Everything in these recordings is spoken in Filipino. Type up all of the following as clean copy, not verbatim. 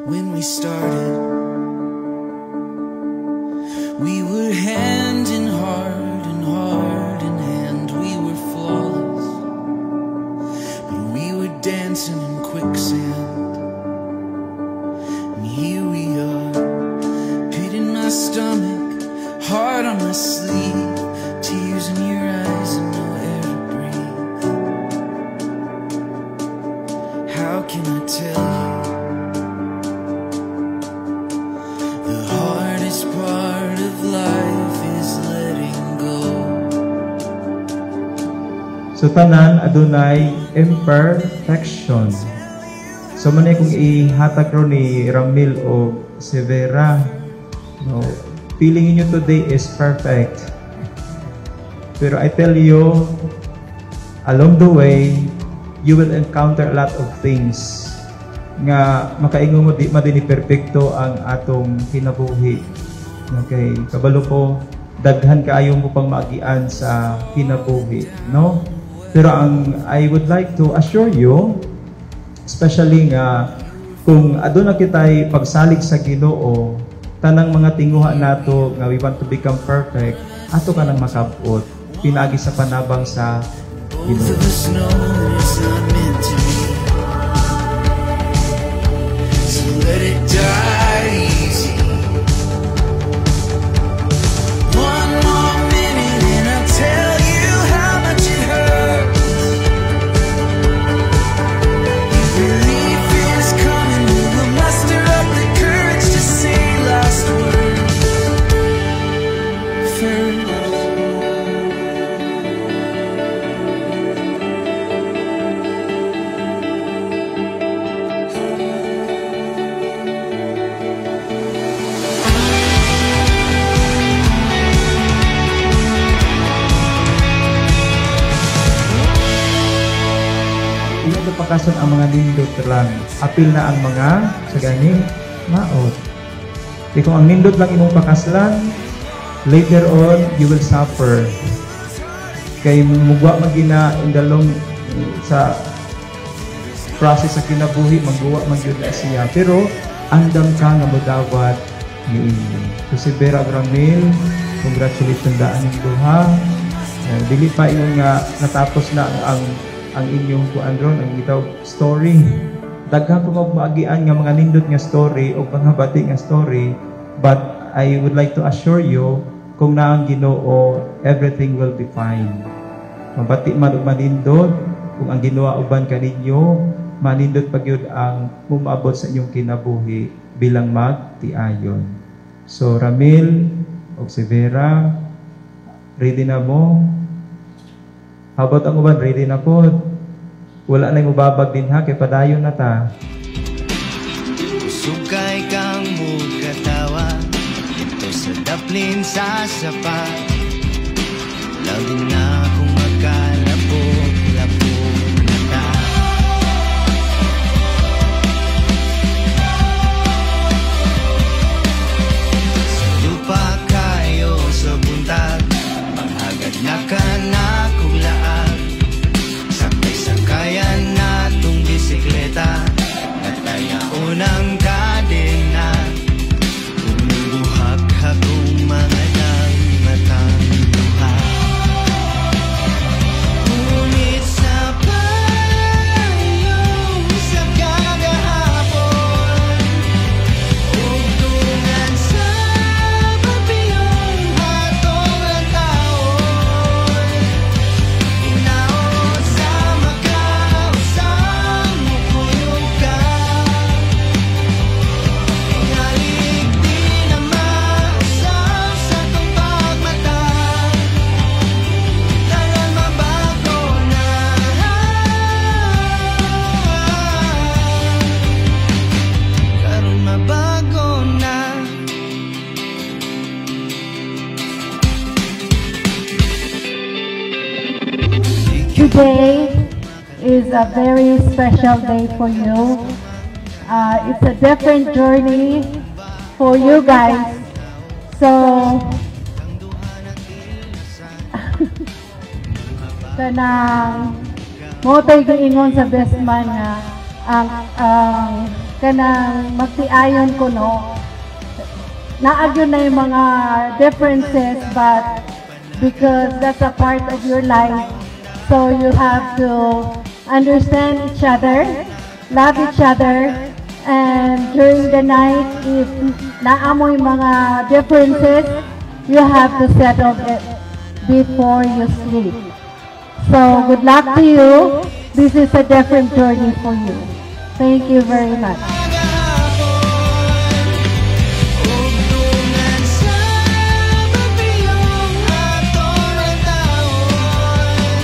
when we started. We were hand in heart and heart in hand. We were flawless, but we were dancing in quicksand. And here we are, pit in my stomach, heart on my sleeve, tears in your eyes and no air to breathe. How can I tell you? The hardest part of life is letting go. So tanan adunay imperfection. So man kung ihatag ro ni Ramil o Severa, no, feeling niyo today is perfect. Pero I tell you, along the way, you will encounter a lot of things nga makaingon mo di madini perpekto ang atong kinabuhi. Okay, kabalo ko daghan kaayo mo pang maagian sa kinabuhi, no? Pero ang I would like to assure you, especially nga kung aduna kitay pagsalig sa Ginoo, tanang mga tinguha nato nga we want to become perfect, ato ka nang makabot pinagi sa panabang sa Ginoo. Let it die easy. One more minute and I'll tell you how much it hurts. Relief is coming, we'll muster up the courage to say last words first. Pakason ang mga nindot lang. Apil na ang mga sa ganing maot. Di kung ang nindot lang imong pakaslan, later on, you will suffer. Kay mugwa magina in the long sa process sa kinabuhi, magguwa magyud na siya. Pero andam ka nga modawat ni inyo. So si Vera Gramil, congratulations daan yung duha. Dili pa yung natapos na ang inyong kuandron, ang itaw story. Daghang pa magmaagian nga mga nindot nga story o mga bati nga story, but I would like to assure you, kung naang Ginoo, everything will be fine. Mabati man ug manindot, kung ang Ginoo uban kaninyo, manindot pagyud ang mumaabot sa inyong kinabuhi bilang magtiayon. So Ramil ug si Vera, ready na mo? Habot ang uban, ready na po. Wala na yung ubabag din ha, kay padayon na ta. Sukay kang mugatawa, ito sa daplin sa sapa. Lagi na akong magkalapog-lapog na ta. Sa lupa kayo sa buntag, manghagad na ka na kuglaan. Sakay-sakayan na tong bisikleta at kaya unang kadena. Bumubuhak-hak kong mga matang luha. Ngunit sa payong sa kagahapon, ugtungan sa papiyong hatong ang taon. Inaot sa Macau, sa mukuyog ka. Ingalik di na maasaw sa tong pagmata. Dalan mabago na. Karon mabago na. Today is a very special day for you. It's a different journey for you guys. So, kanang mo tayo giingon sa best man nga ang kanang magtiayon ko, no, naagyo na yung mga differences, but because that's a part of your life, so you have to understand each other, love each other, and during the night, if naamoy mga differences, you have to settle it before you sleep. So, good luck to you. This is a different journey for you. Thank you very much.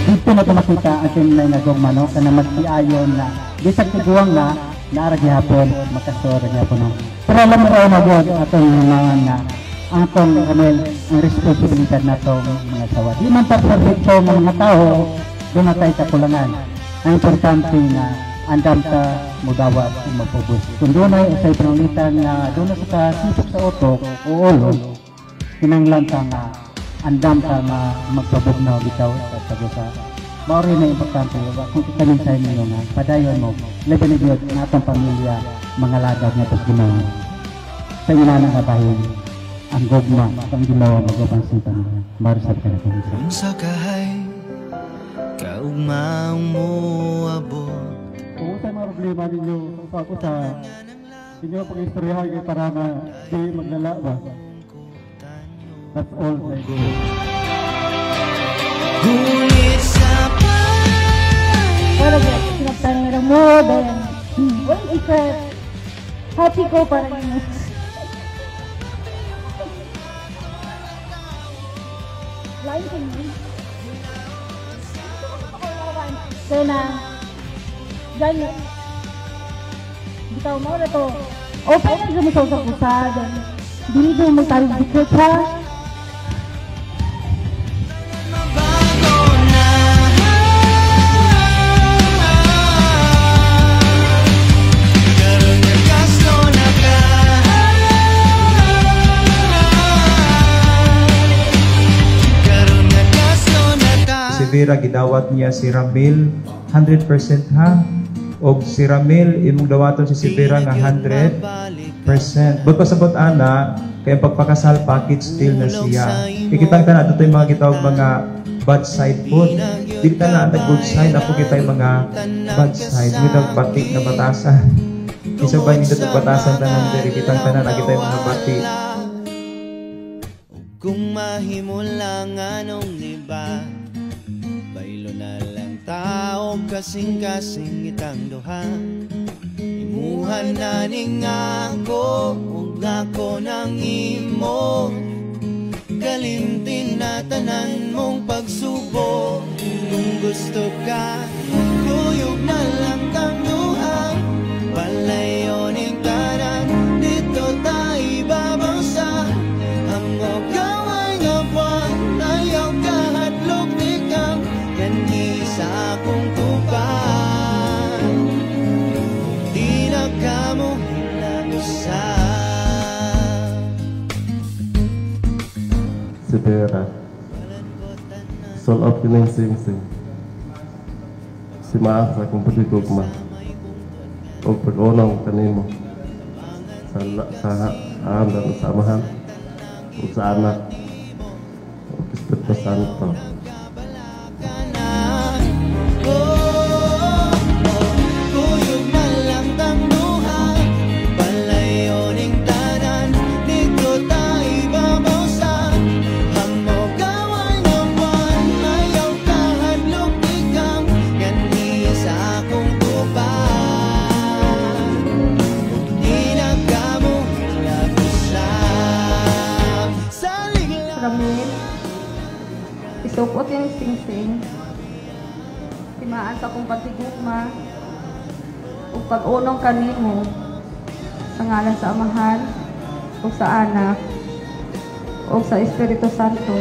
Dito na makita atin na nagong manok na magsiayon na di sa tiguang na naarag hapon makasura hapon. Pero alam mo na gud atong mga na ang tong ang responsibilidad na itong mga sawa. Di man perfecto ng mga tao, doon na tayo kakulangan. Ang importante na andam ka mudawat o magpubus. Kung doon ay sa ipanungitan na doon na sa sipok sa utok o ulo, kinanglan ka nga andam ka nga magpabugnaw bitaw sa tagusa. Maori na importante kung ikalinsahin mo nga, padayon mo, laban na Diyos na atong pamilya, mga lagad na ito's ginawa. Sa inanang kabahin, ang gogma, ang ginawa magapansipan mo. Marasal ka na kanisa. Kung sakahay, kaugmaong mo abot. Kung sa mga problema ninyo, kung sa inyo pag-istoryahan kayo para na di maglala ba? That's all I do. Ngunit sa Pero sinagtanira mo, then, well, ikret, happy ko para yun. Lain ka niyo. Kaya na, ganyan, bitaw mo na to. Open na gumisaw sa pusa, then, dito mo tayo dikot ha. Vera gidawat niya si Ramil 100% ha, og si Ramil imong dawaton si Vera nga 100%. But pasabot ana kay pagpakasal package deal na siya. Ikitang tanan ato yung mga gitawag mga bad side food. Dili ta na ang good side, ako kita yung mga bad side with ang batik na batasan. Isa ba nito itong batasan tanan diri kitang tanan kita yung mga batik. kung mahimo lang anong niba, baylo na lang tao kasing-kasing itang duha. Imuhan na ning ako ug ako nang imo, kalimtin na tanan mong pagsubok. Kung gusto ka, kuyog na lang kang duha, palayo ning tanan, dito tayo babaw sa amok gaway nga buwan. Ayaw ka hadlok ikaw, kanhi sa akong tupan. Di na ka mo hinag-usap. Si Vera, sol of kining sing-sing, si Maa sa akong patigugma, o pag-unang kanimo, sa aandan sa amahan, o sa anak, o Espiritu Santo. Isupot yung sing-sing, simaan sa kong patigugma, o pag-unong kanimo, sa ngalan sa Amahan, o sa Anak, o sa Espiritu Santo.